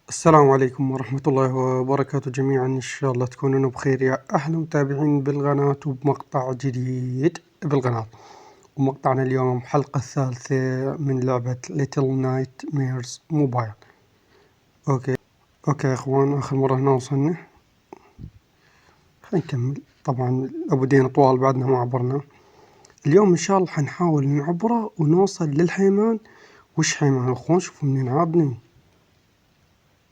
السلام عليكم ورحمة الله وبركاته جميعا، إن شاء الله تكونون بخير يا أهلا متابعين بالقناة وبمقطع جديد بالقناة. ومقطعنا اليوم حلقة ثالثة من لعبة Little Nightmares موبايل. أوكي يا إخوان، آخر مرة هنا وصلنا، خلينا نكمل. طبعا أبدين طوال بعدنا ما عبرنا. اليوم إن شاء الله حنحاول نعبره ونوصل للحيمان. وش حيمان يا إخوان؟ شوفوا منين عادني.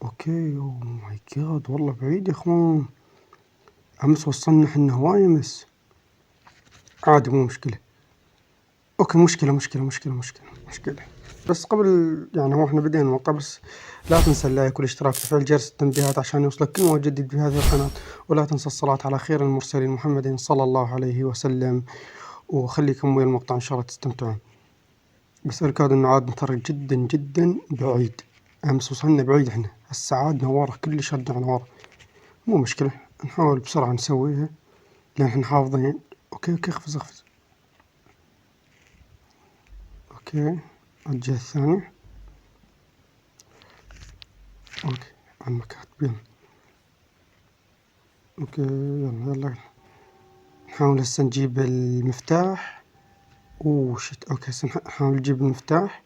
أوكي، أوه ماي جاد، والله بعيد يا إخوان. أمس وصلنا حنا هواي أمس. عادي مو مشكلة. أوكي، مشكلة. بس قبل يعني هو احنا بدينا المقطع، بس لا تنسى اللايك والاشتراك وتفعيل جرس التنبيهات عشان يوصلك كل ما جديد في هذه القناة. ولا تنسى الصلاة على خير المرسلين محمد صلى الله عليه وسلم. وخليكم ويا المقطع إن شاء الله تستمتعون. بس أركاد إنه عاد ترى جدا جدا بعيد. أمس وصلنا بعيد، احنا هسه عادنا ورا، كلش رجعنا ورا. مو مشكلة، نحاول بسرعة نسويها لأن احنا حافظين. أوكي اخفز. اوكي، الجهة الثانية. اوكي، على المكاتب يلا. اوكي يلا نحاول هسه نجيب المفتاح. شت، اوكي هسه نحاول نجيب المفتاح،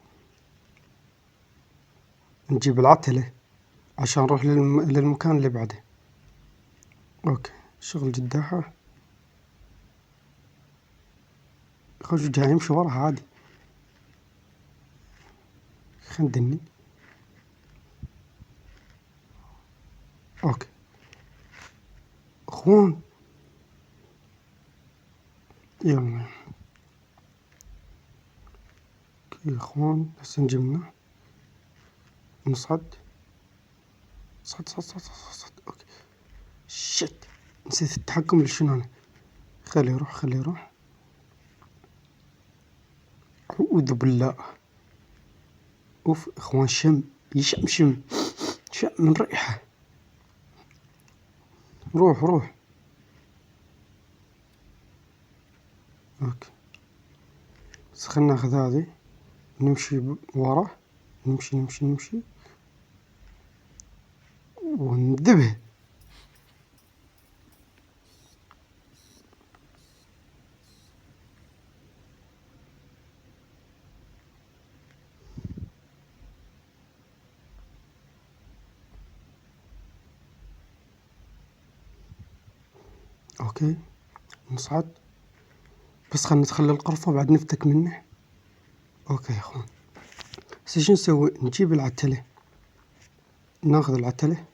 نجيب العتلة عشان نروح للمكان اللي بعده. اوكي، شغل جداحة. خوش جاي يمشي وراها عادي. خندني. اوكي اخوان، يلا. اوكي اخوان، هسه نجمنا نصعد. صعد. اوكي شت، نسيت التحكم لشنو انا. خليه يروح. أعوذ بالله. أوف إخوان، يشم من ريحة. روح. أوكي، بس خلنا ناخذ هذه، نمشي ورا. نمشي ونذبه. أوكي نصعد، بس خلنا ندخل الغرفة بعد نفتك منه. أوكي يا أخوان، هسه شو نسوي؟ نجيب العتلة، ناخذ العتلة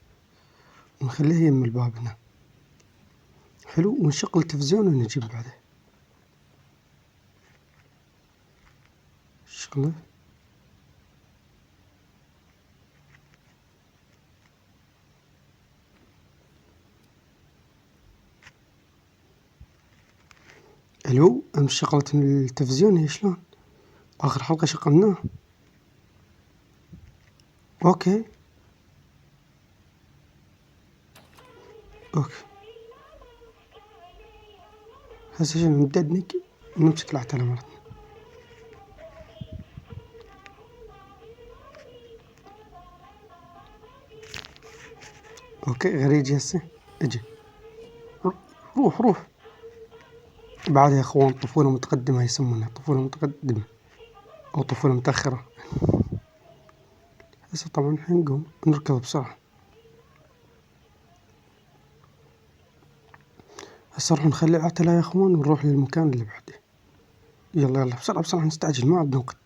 ونخليها يم الباب هنا. حلو، ونشغل التلفزيون ونجيب بعده. شغله. الو، أنا شغلت التلفزيون. هي شلون؟ آخر حلقة شغلناه. أوكي هسه شنو نددنق؟ نمسك العتلة مرة. اوكي غريج هسه. اجي. روح. بعد يا اخوان، طفولة متقدمة يسمونها، طفولة متقدمة او طفولة متأخرة. هسه طبعا الحين نقوم نركض بسرعة. هسه نروح نخلي العتلة يا اخوان ونروح للمكان اللي بعده. يلا بسرعة نستعجل، ما عندنا وقت.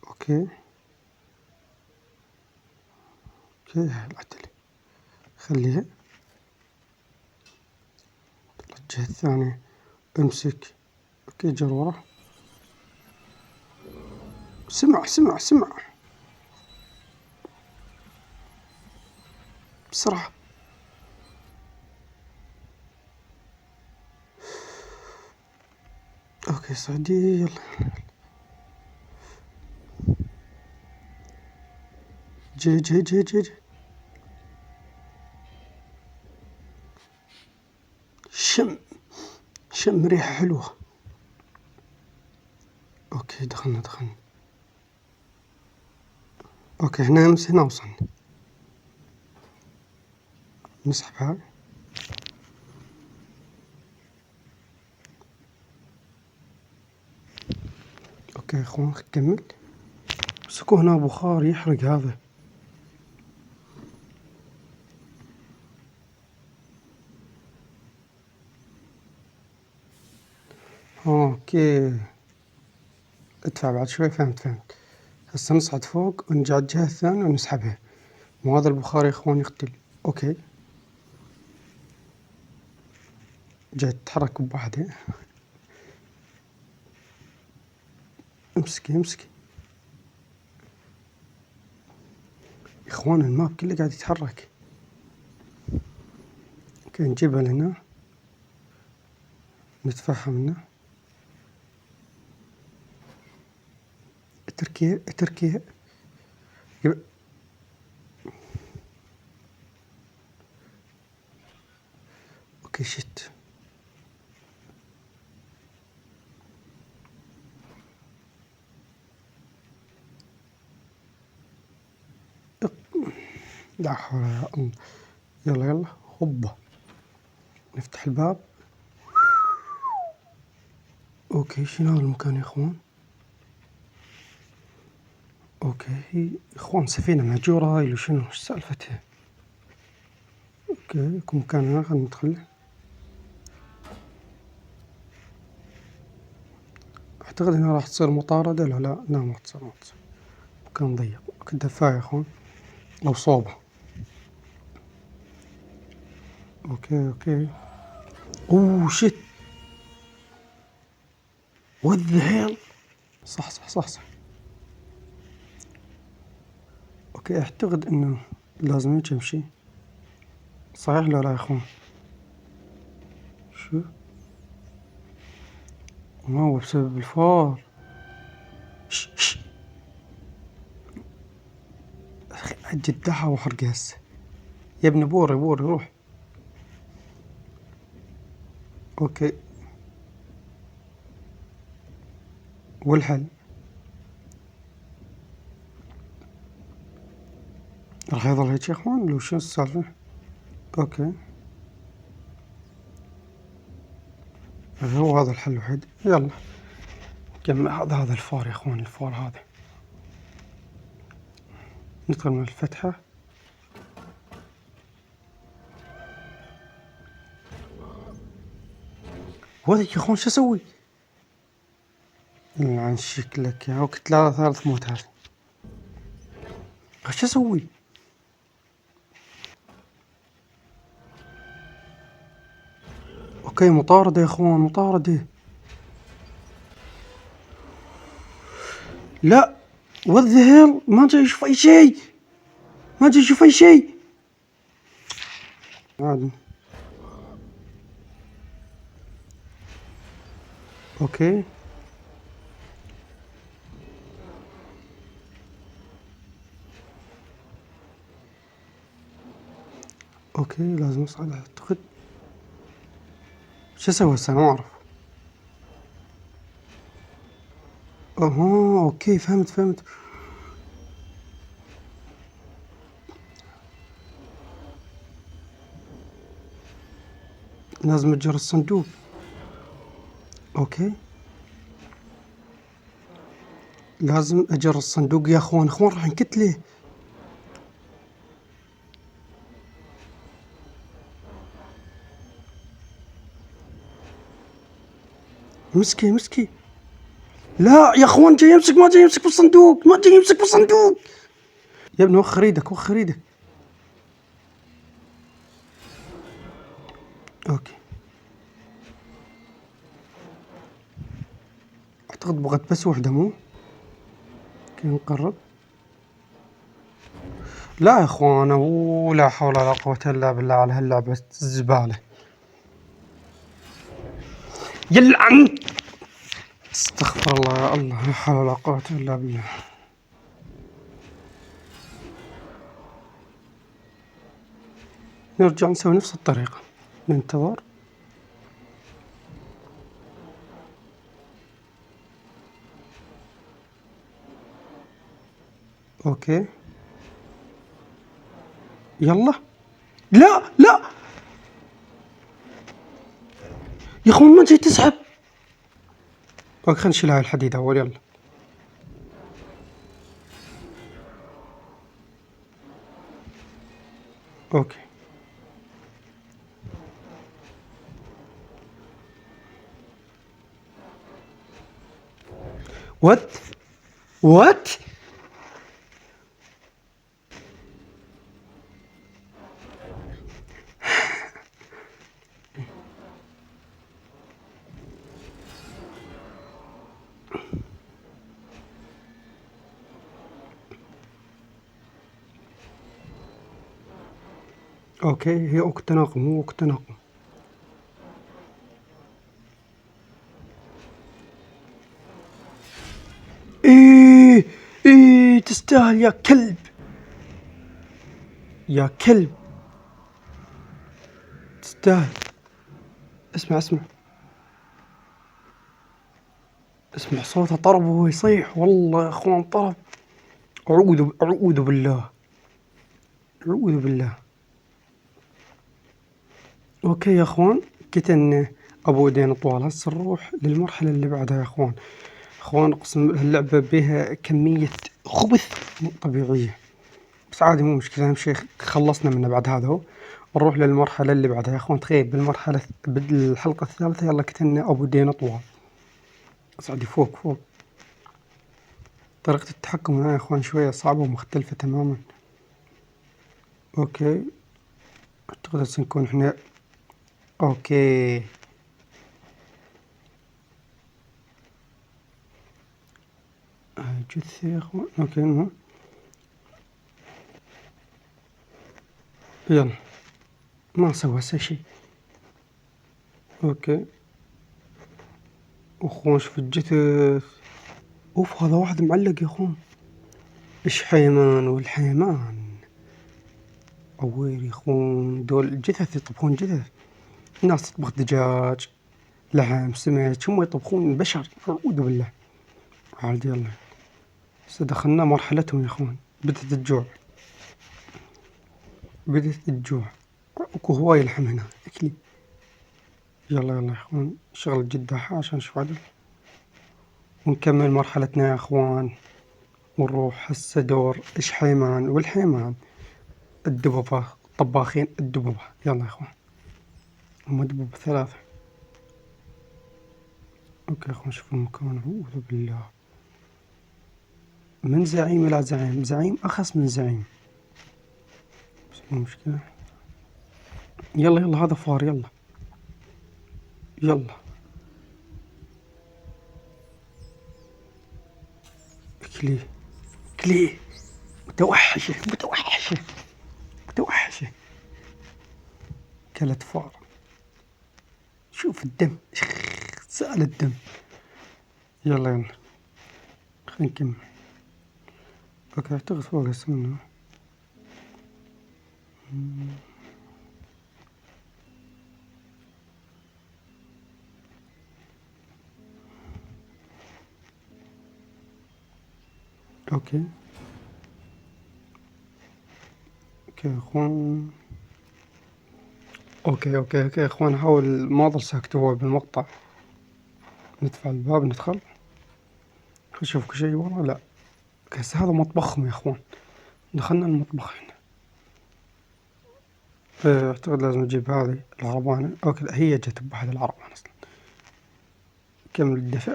اوكي العتلة خليها الجهة الثانية. امسك. اوكي جر ورا. سمع بسرعة. اوكي صعدي يلا. جي. شم ريحة حلوة. اوكي دخلنا. اوكي هنا امس هنا وصلنا. نسحب هاي. اوكي يا اخوان كمل. مسكوا هنا بخار يحرق هذا. اوكي ادفع بعد شوي. فهمت. هسه نصعد فوق ونرجع الجهة الثانية ونسحبها. مو هذا البخار يا اخوان يقتل. اوكي جاي تتحرك بوحدة. امسكي يا اخوان الماب كله قاعد يتحرك. اوكي نجيبها لهنا ندفعها منه. اتركيها اوكي شت. لا حول ولا قوة. يلا هوبا نفتح الباب. اوكي شنو هذا المكان يا اخوان؟ اوكي يا اخوان سفينة مهجورة هاي ولا شنو؟ ايش سالفتها؟ اوكي يكون مكان هنا خلينا ندخل. اعتقد انها راح تصير مطاردة. لا ما تصير. مكان ضيق. اوكي دفاية يا اخوان او صوبة. اوكي اوه شت. وات ذا هيل. صح. اوكي اعتقد انه لازم هيك امشي. صحيح لا يا اخوان؟ شو؟ ما هو بسبب الفار. شش اخي اجدعها وحرق هسه. يا ابني بوري روح. اوكي والحل راح يظل هيك يا اخوان لو شو السالفة؟ اوكي هو هذا الحل الوحيد. يلا جمع هذا الفار يا اخوان. الفار هذا ندخل من الفتحة. وهذا يا اخوان شو اسوي؟ عن شكلك يا وقت. لا ثالث موت هذا. شو اسوي؟ اوكي مطاردة يا اخوان مطاردة. لا وات ذا هيل. ما جاي اشوف اي شيء. عادي. اوكي لازم اصعد اعتقد. شو اسوي هسه؟ ما اعرف. اوكي فهمت. لازم اتجر الصندوق. اوكي لازم اجر الصندوق يا اخوان راح نكتله. مسكي. لا يا اخوان جاي يمسك. ما جاي يمسك بالصندوق. يا ابني وخر ايدك. اوكي اعتقد بغت بس وحده مو. اوكي نقرب. لا يا اخوان لا حول ولا قوة الا بالله على هاللعبة الزبالة. يلعن. استغفر الله يا الله. لا حول ولا قوة الا بالله. نرجع نسوي نفس الطريقة. ننتظر. اوكي يلا. لا لا يا اخوان، ما جاي تسحب. اوكي خلينا نشيل هاي الحديد اول. يلا. اوكي. وات وات. اوكي، هي وقت تناقم، هو وقت تناقم. ايه ايه، تستاهل يا كلب، يا كلب تستاهل. اسمع اسمع اسمع صوته، طرب وهو يصيح. والله يا اخوان طرب. اعوذ بالله، اعوذ بالله. اوكي يا اخوان، قلت ان ابو ايدين طوال. هسه نروح للمرحله اللي بعدها يا اخوان. اخوان اقسم اللعبه بها كميه خبث مو طبيعيه، بس عادي مو مشكله، اهم شيء خلصنا منه. بعد هذا هو نروح للمرحله اللي بعدها يا اخوان. تخيل بالحلقه الثالثه يلا كتلنا ابو ايدين طوال. صعدي فوق فوق. طريقه التحكم هنا يا اخوان شويه صعبه ومختلفه تماما. اوكي اعتقد هسه نكون احنا. اوكي هاي جثة يا اخوان. اوكي المهم يلا، ما سوى هسه شي. اوكي اخوان شوف الجثث. اوف هذا واحد معلق يا اخوان. ايش حيمان والحيمان اوير يا اخوان، دول الجثث يطبخون جثث. الناس تطبخ دجاج، لحم، سمك، هم يطبخون بشر. اعوذ بالله. عاد يلا، هسه دخلنا مرحلتهم يا اخوان. بدت الجوع، بدت الجوع. اكو هواي لحم هنا اكلي. يلا يلا يا اخوان، شغل جدا عشان نشوف عدل. ونكمل مرحلتنا يا اخوان، ونروح هسه دور ايش حيمان والحيمان. الدببة الطباخين الدببة. يلا يا اخوان، هم دببة ثلاثة. اوكي يا اخوان شوفوا المكان. اعوذ بالله. من زعيم الى زعيم، زعيم اخس من زعيم، بس مو مشكلة. يلا يلا هذا فار. يلا يلا اكلي اكلي. متوحشة متوحشة متوحشة. كلت فار. شوف الدم، سال الدم. يلا يلا خلينا نكمل. اوكي اعتقد فوق السمنة. اوكي اوكي يا اخوان. اوكي يا اخوان، حاول ما اضل ساكت هو بالمقطع. ندفع الباب ندخل. اشوفك شيء ورا. لا هسه هذا مطبخهم يا اخوان. دخلنا المطبخ هنا. اعتقد لازم نجيب هذه العربانة. اوكي لا، هي جت بواحد العربان اصلا. كمل الدفع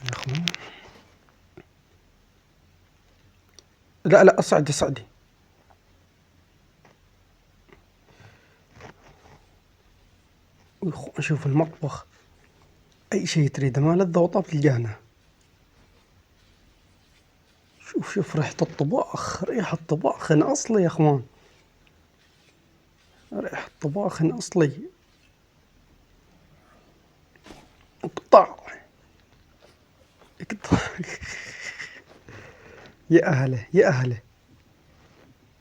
يا اخوان. لا لا اصعدي اصعدي. شوف المطبخ، اي شيء تريده ما لذ وطاب تلقانا. شوف شوف ريحة الطباخ، ريحة طباخ اصلي يا اخوان، ريحة طباخ اصلي. قطع قطع. يا اهله يا اهله.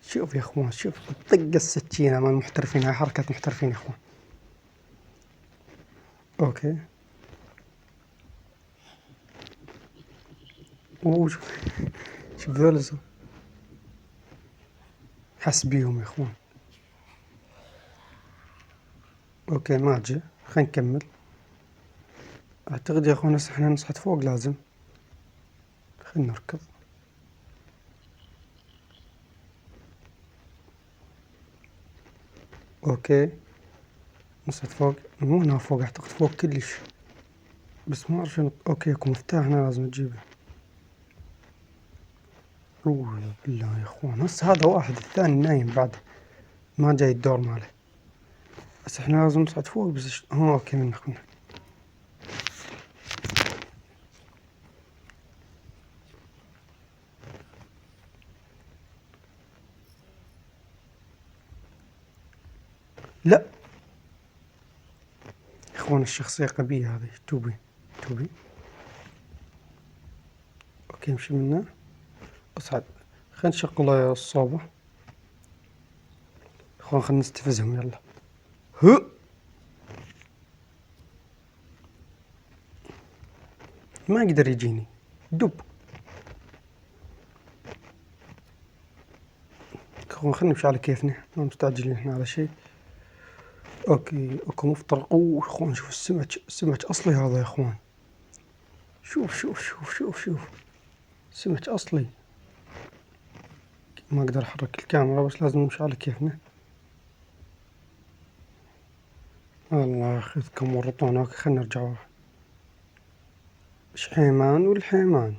شوف يا اخوان، شوف طق السكينة مال المحترفين. هاي حركة محترفين يا اخوان. اوكي اوه شوف شوف ذول حس بيهم يا اخوان. اوكي ما جه، خلينا نكمل. اعتقد يا اخوان هسه احنا نصعد فوق لازم. خلينا نركض. اوكي نصعد فوق، مو هنا فوق، اعتقد فوق كلش، بس ما اعرف شنو. اوكي اكو مفتاح هنا لازم نجيبه. اوه بالله يا اخوان، هسه هذا واحد، الثاني نايم بعده، ما جاي الدور ماله. بس احنا لازم نصعد فوق. بس اوكي من اخونا. لا يا اخوان الشخصية قبيحة هذه. توبي توبي. اوكي امشي منه. اصعد. خلينا نشغل الصوبة. اخوان خلينا نستفزهم يلا. هو ما يقدر يجيني. دب. اخوان خلينا نمشي على كيفنا، ما مستعجلين احنا على شيء. اوكي اكو مفترق. اوه اخوان شوف السمك، سمك اصلي هذا يا اخوان. شوف شوف شوف شوف شوف، سمك اصلي. ما اقدر احرك الكاميرا، بس لازم نمشي على كيفنا. الله ياخذكم ورطونا. اوكي خلينا نرجع ورا. شحيمان والحيمان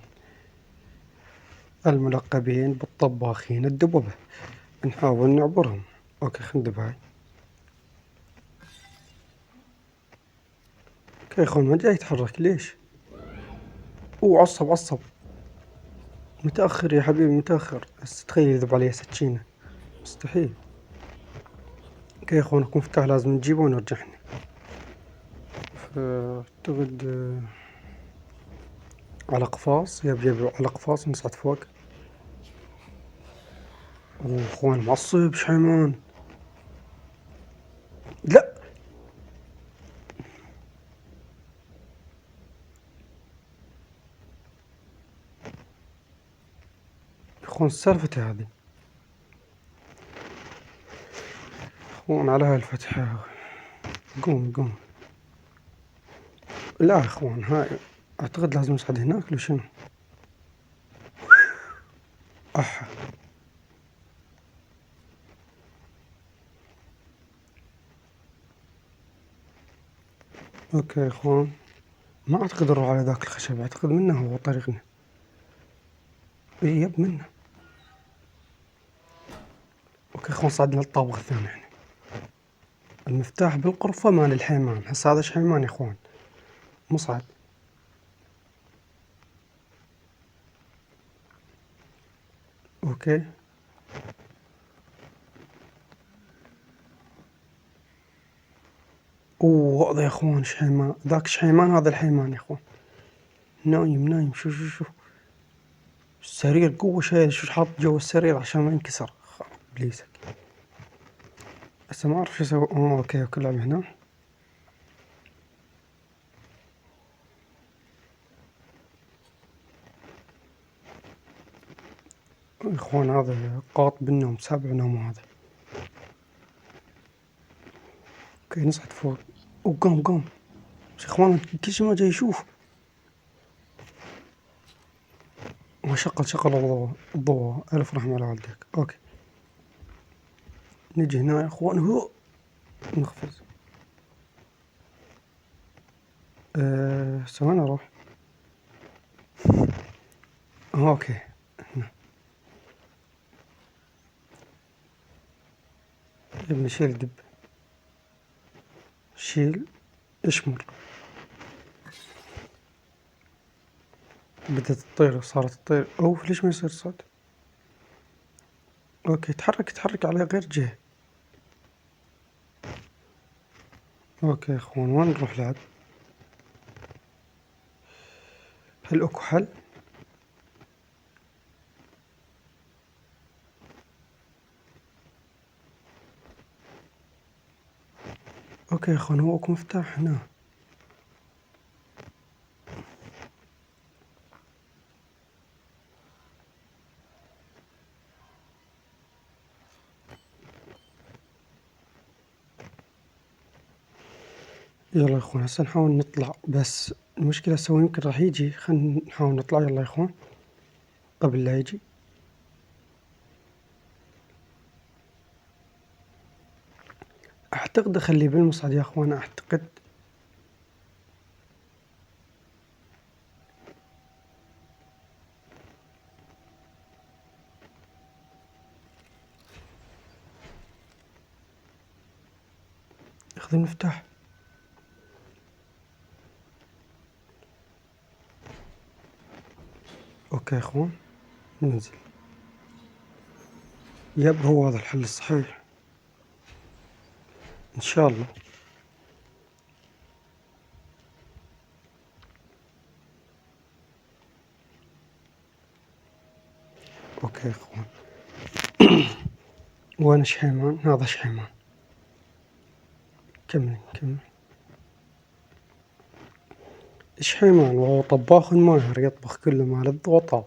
الملقبين بالطباخين الدببة، نحاول نعبرهم. اوكي خلينا ندب هاي. اوكي يا اخوان ما جاي يتحرك ليش؟ اوه عصب عصب. متأخر يا حبيبي متأخر. بس تخيل يذب علي سكينة، مستحيل. اوكي يا اخوان اكو مفتاح لازم نجيبه ونرجع احنا. فاعتقد على قفاص. يب على قفاص نصعد فوق. اوه اخوان معصب شحيمان. لا يا اخوان السالفة هذه. اخوان على هاي الفتحة. قوم قوم. لا يا اخوان هاي اعتقد لازم نصعد هناك لو شنو. اح. اوكي يا اخوان ما اعتقد نروح على ذاك الخشب، اعتقد منه هو طريقنا. اي يب منه. اوكي يا اخوان صعدنا للطابق الثاني احنا. المفتاح بالغرفة مال الحيمان. هسا هذا شحيمان يا اخوان، مصعد. اوكي اوه هذا يا اخوان شحيمان، ذاك شحيمان هذا الحيمان يا اخوان. نايم نايم. شو شو شو السرير قوة شايل، شو حاط جوا السرير عشان ما ينكسر. ابليسك. هسه ما اعرف شو اسوي. اوكي اوكي لعب هنا. يا اخوان هذا قاط بالنوم، سابع نوم هذا. اوكي نصعد فوق. وقام قام. بس يا اخوان كل شي ما جاي يشوف. شغل الضوء. الضوء الف رحمة على والديك. اوكي نجي هنا يا اخوان. هو نقفز. وين اروح؟ اوكي هنا. يا ابني شيل دب. شيل. اشمر. بدت تطير، صارت تطير. اوف ليش ما يصير صوت؟ اوكي تحرك تحرك على غير جهة. اوكي يا اخوان وين نروح لعب؟ هل اكو حل؟ اوكي يا اخوان هو اكو مفتاح هنا. يلا يا اخوان هسه نحاول نطلع، بس المشكلة هسه هو يمكن راح يجي، خلنا نحاول نطلع. يلا يا اخوان قبل لا يجي. اعتقد اخليه بالمصعد يا اخوان، اعتقد. اخذ المفتاح. اوكي يا اخوان ننزل. يب هو هذا الحل الصحيح ان شاء الله. اوكي يا اخوان. وين شحيمان؟ هذا شحيمان. كمل كمل. شحيمان وهو طباخ ماهر يطبخ كل ما لذ وطاب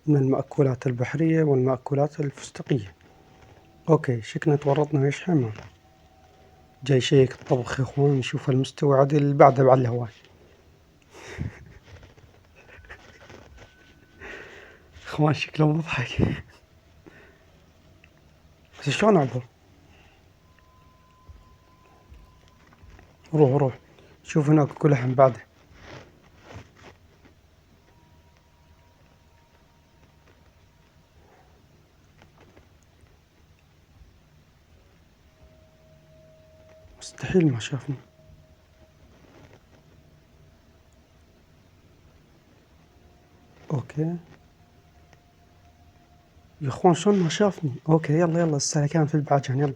من المأكولات البحرية والمأكولات الفستقية. اوكي شكلنا تورطنا يا شحيمان. جاي شيك الطبخ يا اخوان، نشوف المستوى عدل بعده بعد الهواي. اخوان شكله مضحك. بس شلون اعبر؟ روح روح شوف هناك اكو لحم بعده. مستحيل ما شافني. اوكي يا اخوان شلون ما شافني؟ اوكي يلا يلا السلكان في البعجان يلا.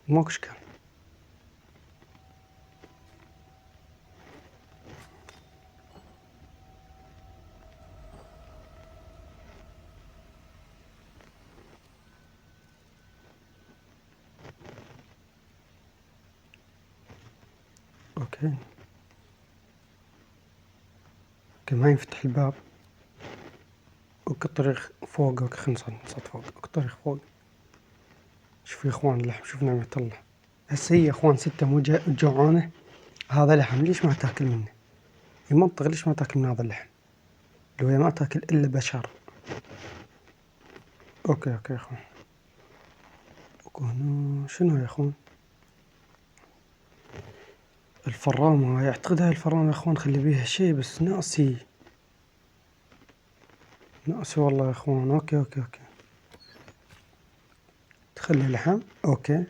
ماكو اشكال. اوكي. اوكي ما ينفتح الباب. اوكي الطريق فوق. اوكي خلنا نصعد فوق. اوكي الطريق فوق. شوف يا اخوان اللحم، شوف نعمة الله. هسه هي يا اخوان ستة مو جوعانة. هذا لحم ليش ما تاكل منه؟ يمنطق ليش ما تاكل من هذا اللحم؟ لو هي ما تاكل الا بشر. اوكي اوكي يا اخوان. اوكي هنا شنو يا اخوان؟ الفرامة هاي، اعتقد هاي الفرامة يا اخوان خلي بيها شي، بس ناسي. ناسي والله يا اخوان. اوكي اوكي اوكي. تخلي لحم. اوكي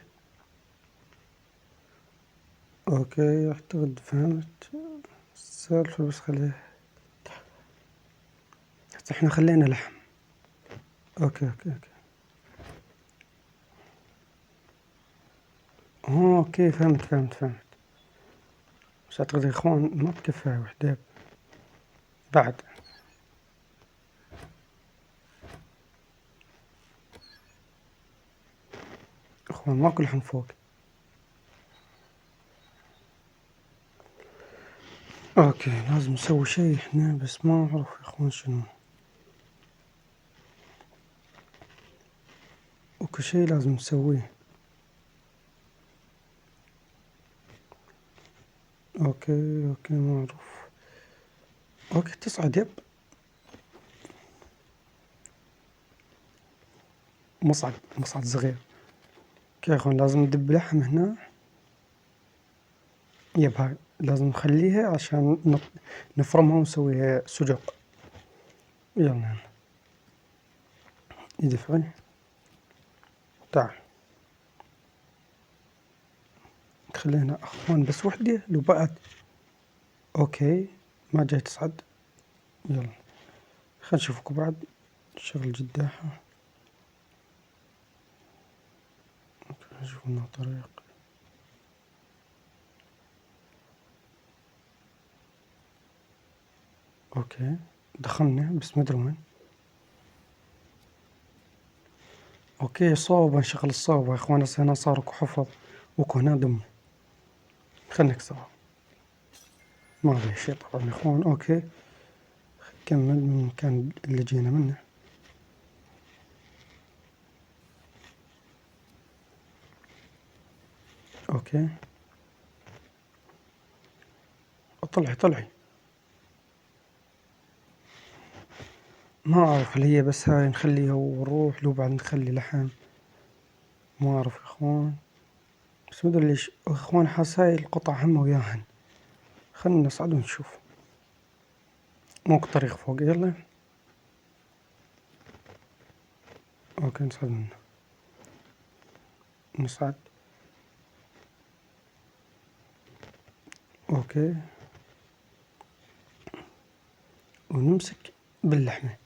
اوكي اعتقد فهمت السالفة، بس خليه. احنا خلينا لحم. اوكي اوكي اوكي. اوكي فهمت. بس اعتقد يا اخوان ما بكفي هاي وحدة بعد. اخوان ماكو لحم فوق. اوكي لازم نسوي شي احنا، بس ما اعرف يا اخوان شنو. اكو شي لازم نسويه. اوكي ما اعرف. اوكي تصعد يب. مصعد صغير. اوكي يا اخوان لازم ندب لحم هنا. يب هاي لازم نخليها عشان نفرمها ونسويها سجق. يلا يدفعي. تعال خلينا اخوان بس وحدة لو بعد. اوكي ما جاي تصعد. يلا خل نشوفكم بعد. شغل جداحة. نشوف لنا طريق. اوكي دخلنا بس ما ادري وين. اوكي صوبة نشغل الصوبة يا اخوان. هسه هنا صار اكو حفظ واكو هنا دم. خلنا نكسرها. ما في شي طبعا يا اخوان. اوكي كمل من المكان اللي جينا منه. اوكي طلعي. ما أعرف هل هي بس هاي نخليها ونروح لو بعد نخلي لحم. ما أعرف يا إخوان، بس مدري ليش يا إخوان حاس هاي القطع همه وياهن. خلنا نصعد ونشوف. ماكو طريق فوق، يلا. أوكي نصعد منه. نصعد. أوكي. ونمسك باللحمة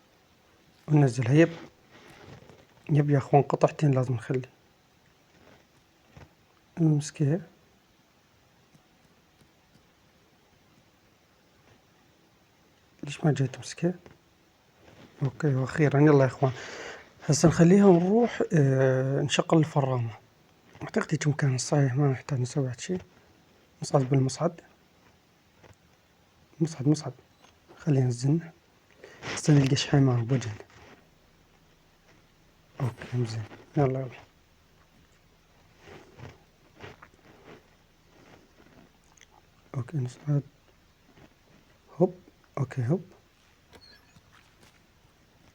وننزلها. يب يا إخوان، قطعتين لازم نخلي. نمسكها. ليش ما جاي تمسكها؟ أوكي، وأخيرا يلا يا إخوان، هسه نخليها ونروح نشغل الفرامة. أعتقد هيك مكان الصحيح، ما نحتاج نسوي هالشي. نصعد بالمصعد. مصعد. خلينا نزلنا. هسه نلقى شحيمان بوجهنا. أوكي زين، يلا. أوكي نصعد. هوب. أوكي هوب.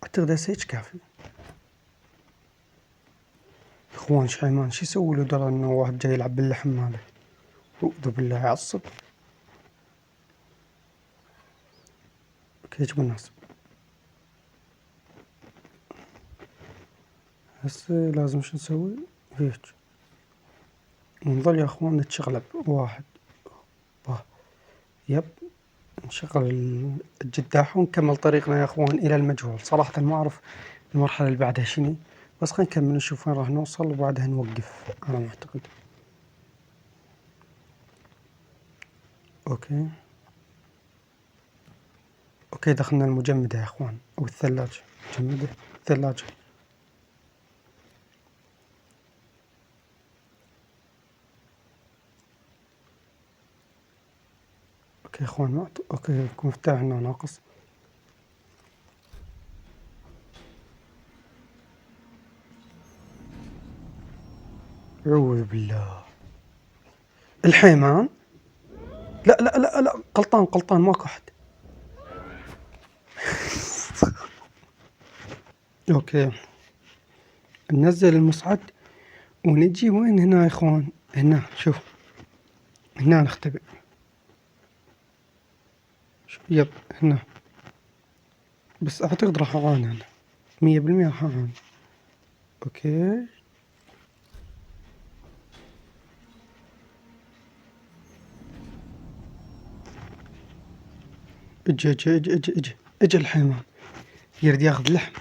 أعتقد هسه هيك كافي. إخوان شحيمان شو يسوي له درى إنه واحد جاي يلعب باللحم ماله؟ أعوذ بالله، يعصب. أوكي هيك مناسب. هسه لازم شو نسوي؟ هيك نظل يا إخوان نتشغلب. واحد. يب. نشغل الجداح ونكمل طريقنا يا إخوان إلى المجهول. صراحة ما أعرف المرحلة اللي بعدها شنو، بس خلينا نكمل نشوف وين راح نوصل وبعدها نوقف على ما أعتقد. أوكي دخلنا المجمدة يا إخوان، أو الثلاجة. مجمدة. ثلاجة. أوكي يا إخوان، أوكي مفتاح هنا ناقص. أعوذ بالله. الحيمان. لا، قلطان ماكو أحد. أوكي ننزل المصعد ونجي وين هنا يا إخوان؟ هنا شوف، هنا نختبئ. يب هنا، بس أعتقد راح أعاني أنا 100% راح أعاني. أوكي. اجي الحيوان يريد ياخذ لحم.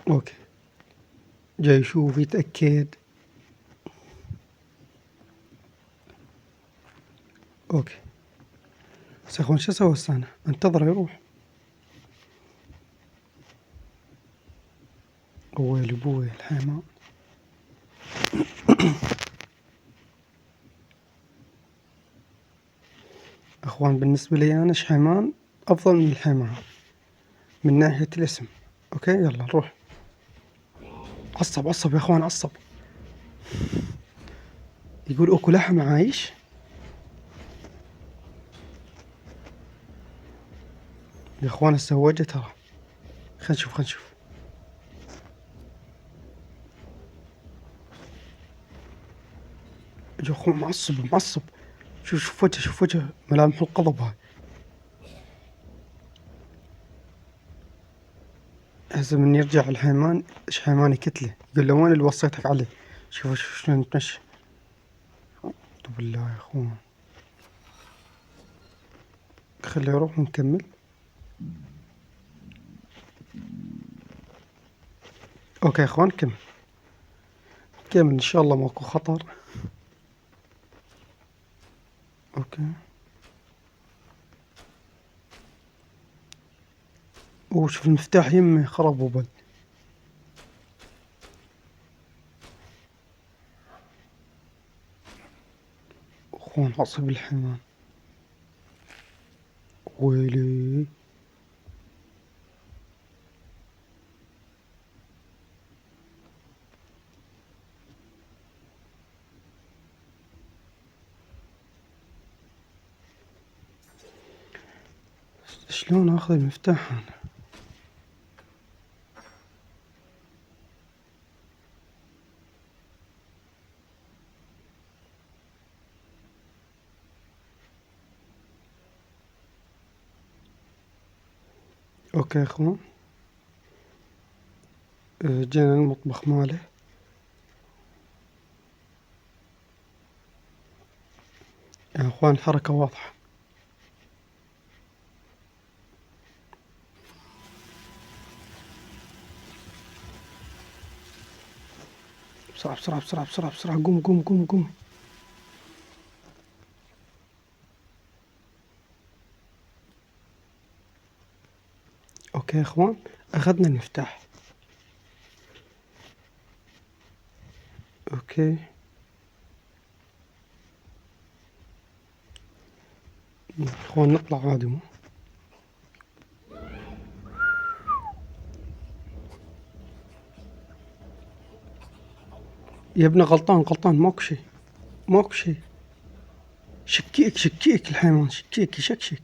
اوكي جاي يشوف يتأكد. اوكي بس يا اخوان شو اسوي هسه؟ انا انتظره يروح. ويلي بوي الحيوان. اخوان بالنسبة لي انا شحيمان افضل من الحيوان من ناحية الاسم. اوكي يلا نروح. عصب يا اخوان، عصب. يقول اكو لحم عايش. يا اخوان هسه هو جا ترى. خلينا نشوف. يا اخوان معصب. شوف وجه ملامح الغضب هاي. هسه من يرجع الحيوان شحيمان يكتله، يقول له وين اللي وصيتك عليه؟ شوف شلون يتمشى. بالله يا اخوان، خليه يروح ونكمل. اوكي يا اخوان كمل ان شاء الله ماكو خطر. اوكي وشوف المفتاح يمه خرب وبل. اخوان عصب الحيوان. ويلي. شلون اخذ المفتاح انا؟ اوكي يا اخوان، جينا المطبخ ماله. يا اخوان الحركة واضحة. بسرعة بسرعة بسرعة بسرعة بسرعة، قوم قوم قوم قوم. اوكي يا اخوان، اخذنا المفتاح. اوكي يا اخوان، نطلع عادي مو. يا ابني غلطان غلطان، ماكو شي ماكو شي. شكيك شكيك الحيوان، شكيك يشكشك.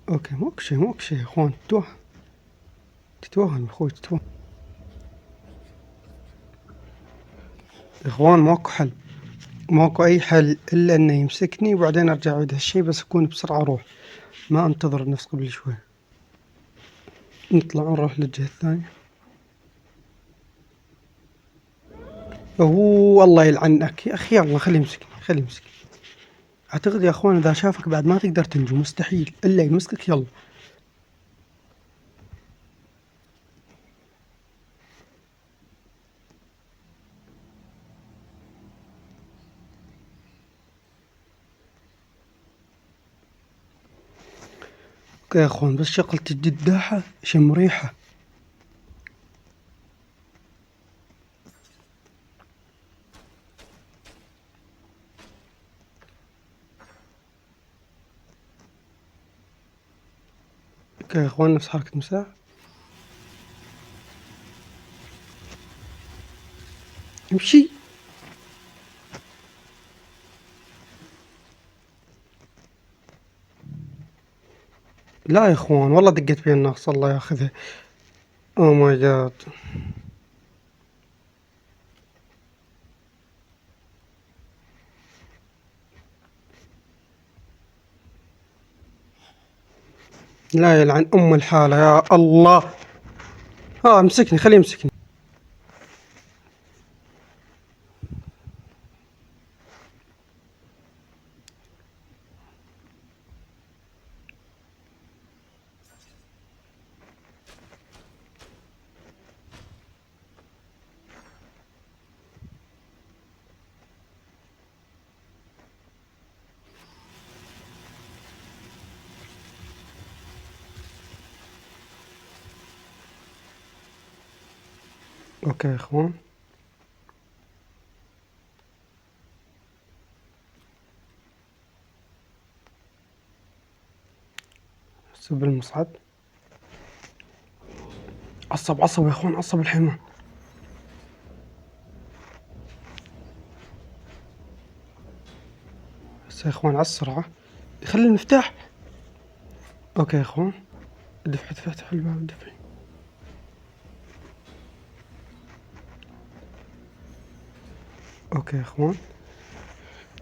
اوكي ماكو شي ماكو شي يا اخوان، تتوهم يا اخوي تتوهم. يا اخوان ماكو حل، ماكو اي حل الا انه يمسكني وبعدين ارجع اعيد هالشي، بس اكون بسرعة اروح، ما انتظر النفس قبل شوي. نطلع نروح للجهة الثانية. اوه الله يلعنك يا اخي، يلا خليه يمسكني خليه يمسكني. اعتقد يا اخوان اذا شافك بعد ما تقدر تنجو، مستحيل الا يمسكك. يلا. اوكي يا اخوان، بس شغلت الجداحة شم ريحة. اوكي يا اخوان، نفس حركة مساع. امشي. لا يا اخوان والله دقيت بين الناس، الله ياخذها. اوه ماي جاد. لا يلعن ام الحالة يا الله. ها امسكني خليه يمسكني. اوكي يا اخوان، سب المصعد. عصب عصب يا اخوان، عصب الحيوان. بس يا اخوان على السرعة، خلي المفتاح. اوكي يا اخوان، دفع دفع دفع الباب دفع. اوكي يا اخوان،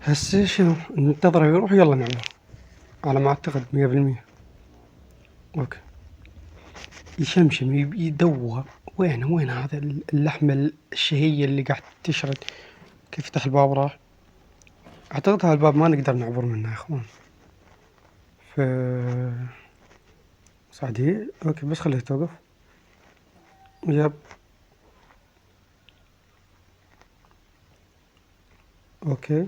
هسه شنو ننتظره يروح؟ يلا نعمل على ما اعتقد 100%. اوكي. يشمشم يدور. وين هذا اللحمة الشهية اللي قاعد تشرد؟ كيف يفتح الباب راح؟ اعتقد هذا الباب ما نقدر نعبر منه يا اخوان. ف سعدي اوكي، بس خليه توقف. يب. اوكي.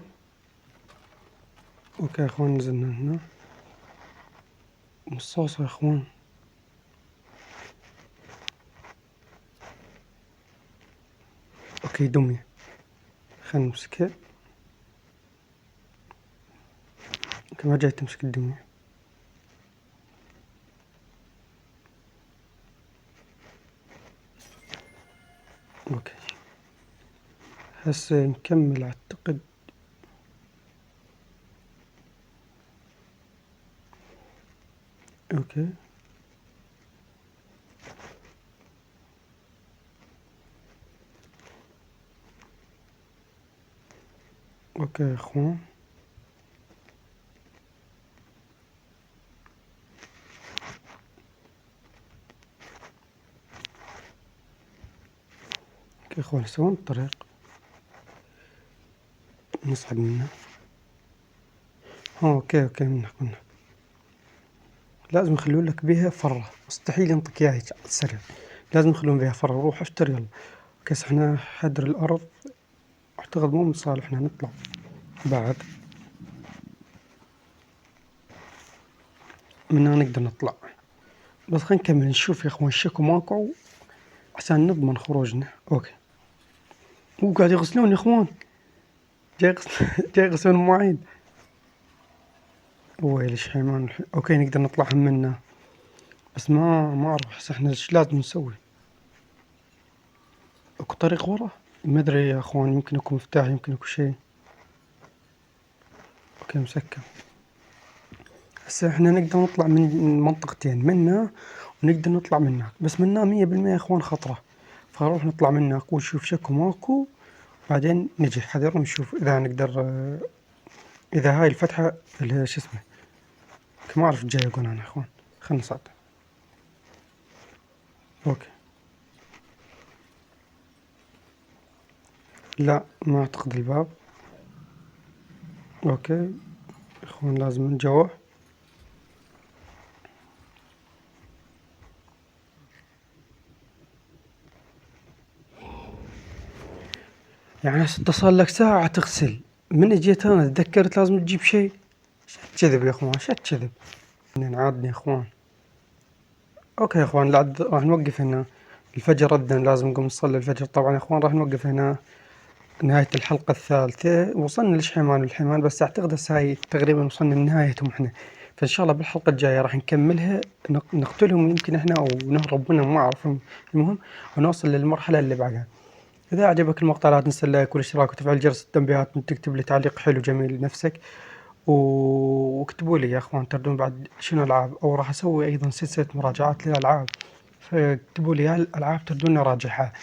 اوكي يا اخوان، نزلنا هنا. مصاصة يا اخوان. اوكي دمية، خلنا نمسكها. اوكي ما جاي تمسك الدمية. اوكي هسه نكمل اعتقد. اوكي. اوكي يا اخوان. اوكي يا اخوان، سوون الطريق نصعد منه. اوكي منك. لازم يخلون لك بيها فرة، مستحيل ينطيك اياها هيك سريع، لازم يخلون بيها فرة. روح اشتري يلا. كيس احنا حدر الارض اعتقد مو من صالحنا نطلع بعد، من هنا نقدر نطلع. بس خلينا نكمل نشوف يا اخوان الشكو ماكو عشان نضمن خروجنا. اوكي. قاعد يغسلون يا اخوان، جاي يغسلون مواعين. ويلي حيمان اوكي نقدر نطلع هم منه، بس ما اعرف هسه احنا ايش لازم نسوي. اكو طريق ورا؟ ما ادري يا اخوان، يمكن اكو مفتاح، يمكن اكو شيء. اوكي مسكر. هسه احنا نقدر نطلع من منطقتين، منا ونقدر نطلع من هناك، بس منا 100% يا اخوان خطرة، فنروح نطلع من هناك ونشوف شكو ماكو، بعدين نجي حذر ونشوف اذا نقدر اذا هاي الفتحة اللي شو اسمه. ما اعرف جاي اقول انا يا اخوان، خلنا نصعد. اوكي. لا ما اعتقد الباب. اوكي اخوان لازم نجوح. يعني هسه صار لك ساعة تغسل، من جيت انا تذكرت لازم تجيب شيء. شت كذب يا اخوان، شت كذب. عادني يا اخوان. اوكي يا اخوان، راح نوقف هنا. الفجر أذن، لازم نقوم نصلي الفجر طبعا يا اخوان. راح نوقف هنا نهاية الحلقة الثالثة. وصلنا للحيمان والحيمان، بس اعتقد هسه هاي تقريبا وصلنا لنهايتهم احنا. فان شاء الله بالحلقة الجاية راح نكملها، نقتلهم يمكن احنا او نهرب منهم ما اعرف. المهم ونوصل للمرحلة اللي بعدها. إذا أعجبك المقطع لا تنسى اللايك والاشتراك وتفعيل جرس التنبيهات، وتكتب لي تعليق حلو جميل لنفسك. واكتبوا لي يا اخوان تردون بعد شنو العاب، او راح اسوي ايضا سلسلة مراجعات للالعاب، فاكتبوا لي الالعاب تردون اراجعها.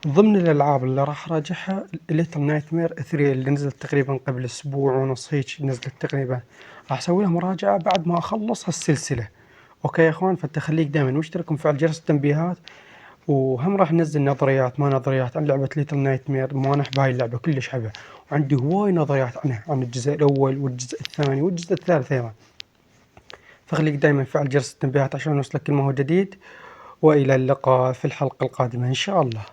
ضمن الالعاب اللي راح اراجعها ليتل نايت مير 3 اللي نزلت تقريبا قبل اسبوع ونص هيك نزلت تقريبا، راح اسوي لها مراجعة بعد ما اخلص هالسلسلة. اوكي يا اخوان، فانت خليك دائما مشترك ومفعل جرس التنبيهات. وهم راح ننزل نظريات ما نظريات عن لعبة ليتل نايت مير، ما أنا بهاي اللعبة كلش حبها، وعندي هواي نظريات عنها، عن الجزء الأول والجزء الثاني والجزء الثالث أيضا. فخليك دايما فعل جرس التنبيهات عشان يوصلك كل ما هو جديد. وإلى اللقاء في الحلقة القادمة إن شاء الله.